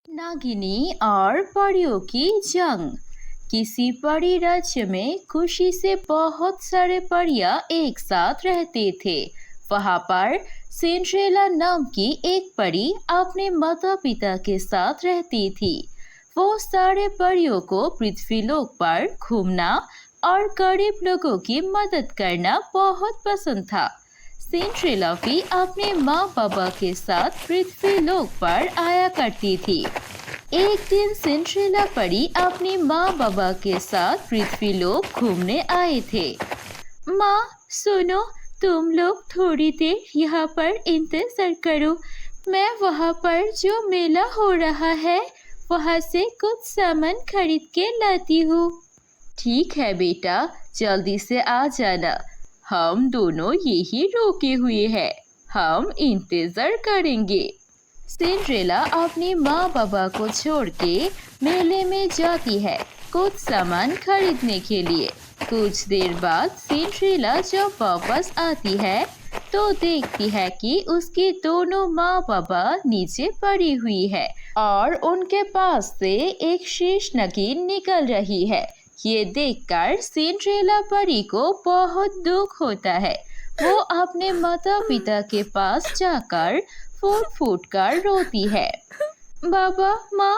नागिनी और परियों की जंग। किसी परी राज्य में खुशी से बहुत सारे परियां एक साथ रहते थे। वहां पर सिंड्रेला नाम की एक परी अपने माता पिता के साथ रहती थी। वो सारे परियों को पृथ्वीलोक पर घूमना और गरीब लोगों की मदद करना बहुत पसंद था। सिंड्रेला भी अपने माँ बाबा के साथ पृथ्वीलोक पर आया करती थी। एक दिन सिंड्रेला परी अपनी माँ बाबा के साथ पृथ्वीलोक घूमने आए थे। माँ, सुनो, तुम लोग थोड़ी देर यहाँ पर इंतजार करो। मैं वहाँ पर जो मेला हो रहा है वहाँ से कुछ सामान खरीद के लाती हूँ। ठीक है बेटा, जल्दी से आ जाना। हम दोनों यही रुके हुए हैं, हम इंतजार करेंगे। सिंड्रेला अपनी माँ बाबा को छोड़ के मेले में जाती है कुछ सामान खरीदने के लिए। कुछ देर बाद सिंड्रेला जब वापस आती है तो देखती है कि उसकी दोनों माँ बाबा नीचे पड़ी हुई है और उनके पास से एक शेष नगीन निकल रही है। ये देखकर सिंड्रेला परी को बहुत दुख होता है। वो अपने माता पिता के पास जाकर फूट फूट कर रोती है। बाबा, माँ,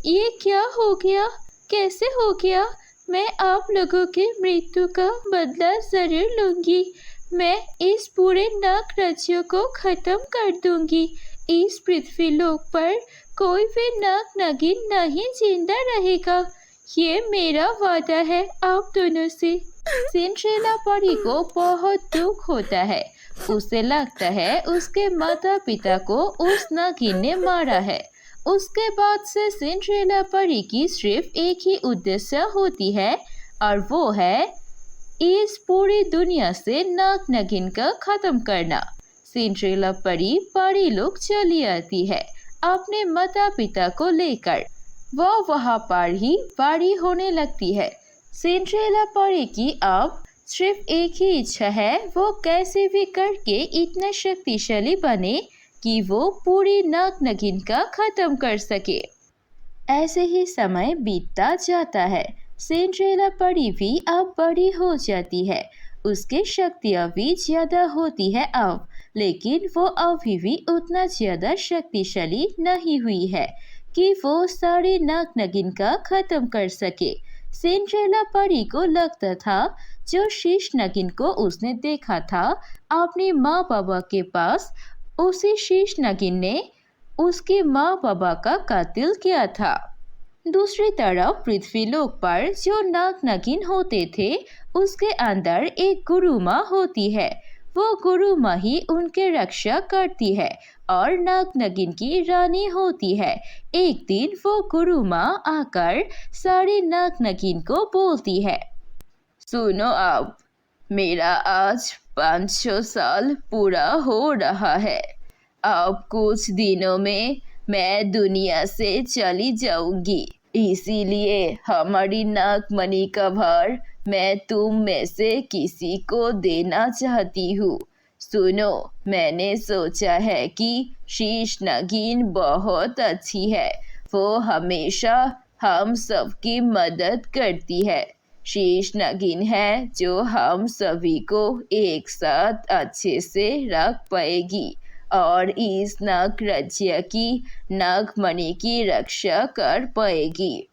ये क्या हो गया? कैसे हो गया? मैं आप लोगों की मृत्यु का बदला जरूर लूंगी। मैं इस पूरे नाग राज्य को खत्म कर दूंगी। इस पृथ्वीलोक पर कोई भी नाग नागिन नहीं जिंदा रहेगा। ये मेरा वादा है आप दोनों से। सिंड्रेला परी को बहुत दुख होता है। उसे लगता है उसके माता पिता को उस नागिन ने मारा है। उसके बाद से सिंड्रेला परी की सिर्फ एक ही उद्देश्य होती है और वो है इस पूरी दुनिया से नाग नागिन का खत्म करना। सिंड्रेला परी लोग चली आती है अपने माता पिता को लेकर। वो वहाँ पर ही बड़ी होने लगती है। सिंड्रेला परी की अब सिर्फ एक ही इच्छा है, वो कैसे भी करके इतना शक्तिशाली बने कि वो पूरी नाग नागिन का खत्म कर सके। ऐसे ही समय बीतता जाता है। सिंड्रेला परी भी अब बड़ी हो जाती है। उसकी शक्तियाँ भी ज्यादा होती है अब, लेकिन वो अभी भी उतना ज्यादा शक्तिशाली नहीं हुई है कि वो सारे नाग नागिन का खत्म कर सके। सिंड्रेला परी को लगता था जो शीश नागिन को उसने देखा था अपने माँ बाबा के पास, उसी शीश नागिन ने उसके माँ बाबा का कातिल किया था। दूसरी तरफ पृथ्वीलोक पर जो नाग नागिन होते थे उसके अंदर एक गुरु माँ होती है। वो गुरु माँ ही उनके रक्षा करती है और नाग नागिन की रानी होती है। एक दिन वो गुरु माँ आकर सारे नाग नागिन को बोलती है, सुनो, अब मेरा आज 500 साल पूरा हो रहा है। अब कुछ दिनों में मैं दुनिया से चली जाऊंगी, इसीलिए हमारी नागमणि का भार मैं तुम में से किसी को देना चाहती हूँ। सुनो, मैंने सोचा है कि शीश नागिन बहुत अच्छी है। वो हमेशा हम सबकी मदद करती है। शीश नागिन है जो हम सभी को एक साथ अच्छे से रख पाएगी और इस नाग राज्य की नागमणि की रक्षा कर पाएगी।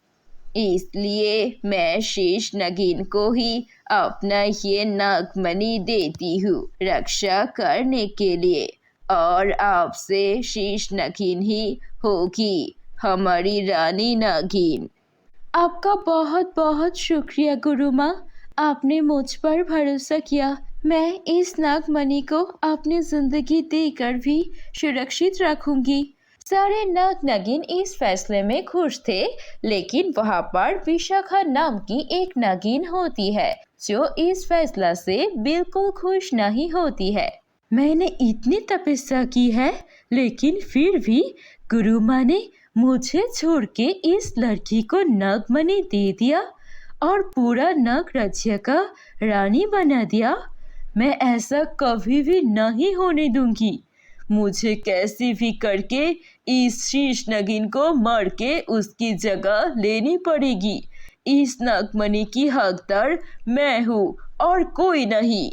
इसलिए मैं शीश नागिन को ही अपना ये नागमणि देती हूँ रक्षा करने के लिए, और आपसे शीश नागिन ही होगी हमारी रानी नागिन। आपका बहुत बहुत शुक्रिया गुरु माँ, आपने मुझ पर भरोसा किया। मैं इस नागमणि को अपनी जिंदगी देकर भी सुरक्षित रखूंगी। सारे नाग नागिन इस फैसले में खुश थे, लेकिन वहाँ पर विशाखा नाम की एक नागिन होती है जो इस फैसला से बिल्कुल खुश नहीं होती है। मैंने इतनी तपस्या की है, लेकिन फिर भी गुरु माँ ने मुझे छोड़ के इस लड़की को नागमणि दे दिया और पूरा नाग राज्य का रानी बना दिया। मैं ऐसा कभी भी नहीं होने दूंगी। मुझे कैसे भी करके इस शीश नगीन को मार के उसकी जगह लेनी पड़ेगी। इस नागमणि की हकदार मैं हूँ और कोई नहीं।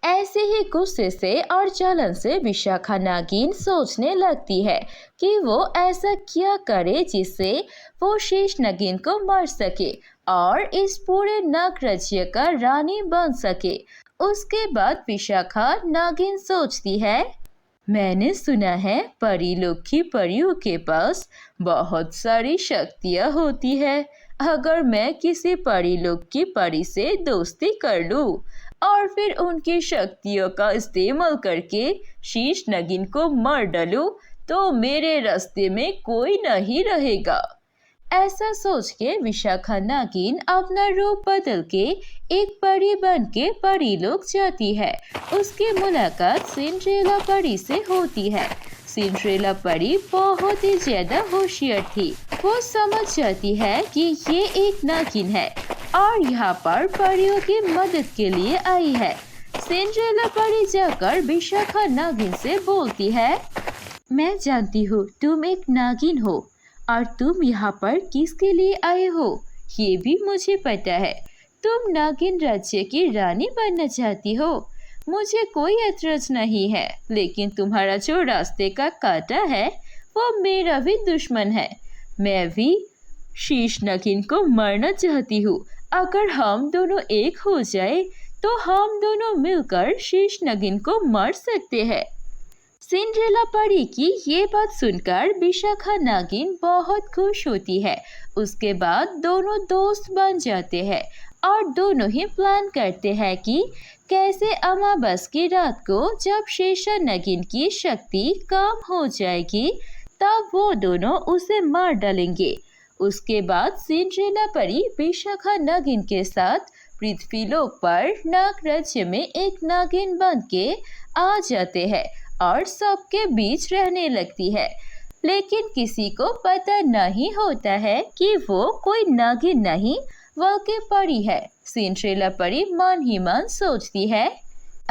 ऐसे ही गुस्से से और जलन से विशाखा नागिन सोचने लगती है कि वो ऐसा क्या करे जिससे वो शेष नागिन को मार सके और इस पूरे नाग राज्य का रानी बन सके। उसके बाद विशाखा नागिन सोचती है, मैंने सुना है परी लोग की परियों के पास बहुत सारी शक्तियाँ होती है। अगर मैं किसी परी लोग की परी से दोस्ती कर लूं और फिर उनकी शक्तियों का इस्तेमाल करके शीश नगीन को मार डालूं तो मेरे रास्ते में कोई नहीं रहेगा। ऐसा सोच के विशाखा नागिन अपना रूप बदल के एक परी बन के परी लोग जाती है। उसकी मुलाकात सिंड्रेला परी से होती है। सिंड्रेला परी बहुत ही ज्यादा होशियार थी। वो समझ जाती है कि ये एक नागिन है और यहाँ पर परियों की मदद के लिए आई है। सिंड्रेला परी जाकर विशाखा नागिन से बोलती है, मैं जानती हूँ तुम एक नागिन हो और तुम यहाँ पर किसके लिए आए हो ये भी मुझे पता है। तुम नागिन राज्य की रानी बनना चाहती हो। मुझे कोई ऐतराज नहीं है, लेकिन तुम्हारा जो रास्ते का कांटा है वो मेरा भी दुश्मन है। मैं भी शीश नागिन को मारना चाहती हूँ। अगर हम दोनों एक हो जाए तो हम दोनों मिलकर शीश नागिन को मार सकते हैं। सिंड्रेला परी की ये बात सुनकर विशाखा नागिन बहुत खुश होती है। उसके बाद दोनों दोस्त बन जाते हैं और दोनों ही प्लान करते हैं कि कैसे अमावस की रात को जब शेषा नागिन की शक्ति कम हो जाएगी तब वो दोनों उसे मार डालेंगे। उसके बाद सिंड्रेला परी विशाखा नागिन के साथ पृथ्वीलोक पर नाग राज्य में एक नागिन बन के आ जाते हैं और सबके बीच रहने लगती है। लेकिन किसी को पता नहीं होता है कि वो कोई नागिन नहीं बल्कि परी है। सिंड्रेला परी मन ही मन सोचती है,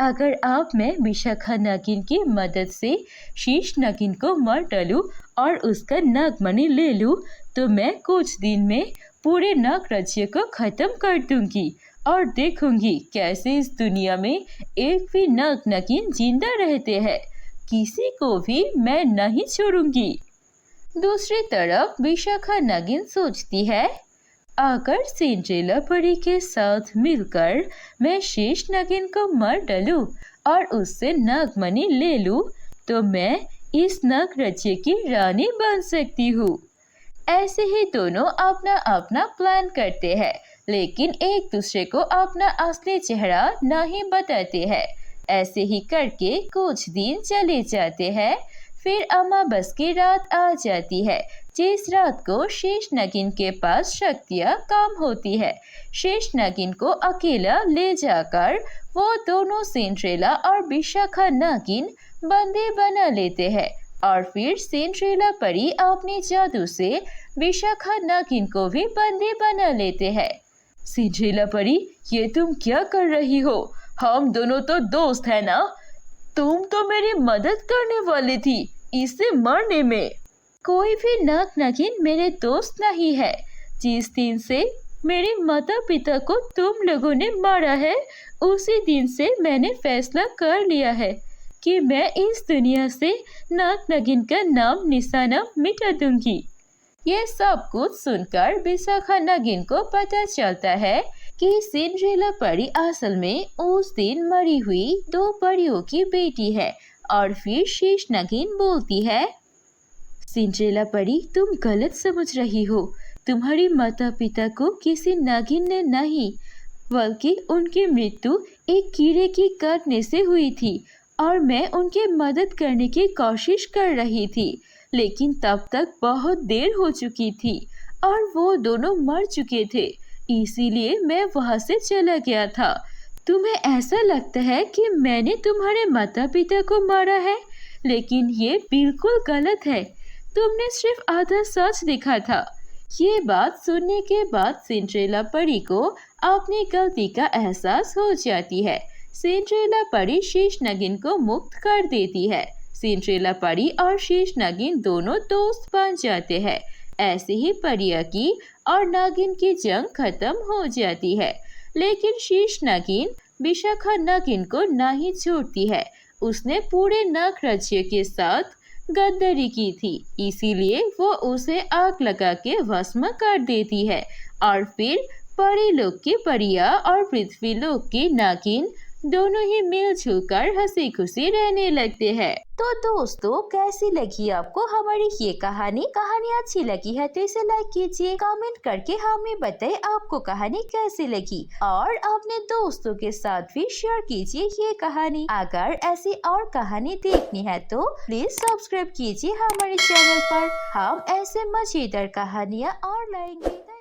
अगर अब मैं विशाखा नागिन की मदद से शीश नागिन को मार डालूं और उसका नागमणि ले लूं तो मैं कुछ दिन में पूरे नाग राज्य को खत्म कर दूंगी और देखूंगी कैसे इस दुनिया में एक भी नाग नागिन जिंदा रहते हैं। किसी को भी मैं नहीं छोड़ूंगी। दूसरी तरफ विशाखा नागिन सोचती है, अगर सिंड्रेला परी के साथ मिलकर मैं शेष नागिन को मार डालूं और उससे नागमणि ले लूं तो मैं इस नाग राज्य की रानी बन सकती हूँ। ऐसे ही दोनों अपना अपना प्लान करते हैं, लेकिन एक दूसरे को अपना असली चेहरा नहीं बताते हैं। ऐसे ही करके कुछ दिन चले जाते हैं। फिर अमावस की रात आ जाती है, जिस रात को शेष नागिन के पास शक्तियाँ कम होती है। शेष नागिन को अकेला ले जाकर वो दोनों सिंड्रेला और विशाखा नागिन बंदी बना लेते हैं और फिर सिंड्रेला परी अपने जादू से विशाखा नागिन को भी बंदी बना लेते हैं। सिंड्रेला परी, ये तुम क्या कर रही हो? हम दोनों तो दोस्त है ना? तुम तो मेरी मदद करने वाली थी इसे मारने में। कोई भी नाग नागिन मेरे दोस्त नहीं है। जिस दिन से मेरे माता पिता को तुम लोगों ने मारा है उसी दिन से मैंने फैसला कर लिया है कि मैं इस दुनिया से नाग नागिन का नाम निशाना मिटा दूंगी। ये सब कुछ सुनकर विशाखा नागिन को पता चलता है कि सिंड्रेला परी असल में उस दिन मरी हुई दो परियों की बेटी है। और फिर शेष नागिन बोलती है, सिंड्रेला परी, तुम गलत समझ रही हो। तुम्हारी माता पिता को किसी नागिन ने नहीं बल्कि उनकी मृत्यु एक कीड़े की काटने से हुई थी और मैं उनकी मदद करने की कोशिश कर रही थी, लेकिन तब तक बहुत देर हो चुकी थी और वो दोनों मर चुके थे। इसीलिए मैं वहां से चला गया था। तुम्हें ऐसा लगता है कि मैंने तुम्हारे माता पिता को मारा है, लेकिन ये बिल्कुल गलत है। तुमने सिर्फ आधा सच दिखा था। ये बात सुनने के बाद सिंड्रेला परी को अपनी गलती का एहसास हो जाती है। सिंड्रेला परी शेष नागिन को मुक्त कर देती है। सिंड्रेला परी और शेष नागिन दोनों दोस्त बन जाते हैं। ऐसे ही परिया की और नागिन की जंग खत्म हो जाती है। लेकिन शेष नागिन विशाखा नागिन को नहीं छोड़ती है। उसने पूरे नाग राज्य के साथ गद्दारी की थी, इसीलिए वो उसे आग लगा के भस्म कर देती है। और फिर परी लोक की परिया और पृथ्वी लोक की नागिन दोनों ही मिलजुल कर हंसी खुशी रहने लगते हैं। तो दोस्तों, कैसी लगी आपको हमारी ये कहानी? कहानी अच्छी लगी है तो इसे लाइक कीजिए, कमेंट करके हमें बताइए आपको कहानी कैसी लगी और अपने दोस्तों के साथ भी शेयर कीजिए ये कहानी। अगर ऐसी और कहानी देखनी है तो प्लीज सब्सक्राइब कीजिए हमारे चैनल पर। हम ऐसे मजेदार कहानियाँ और लाएंगे।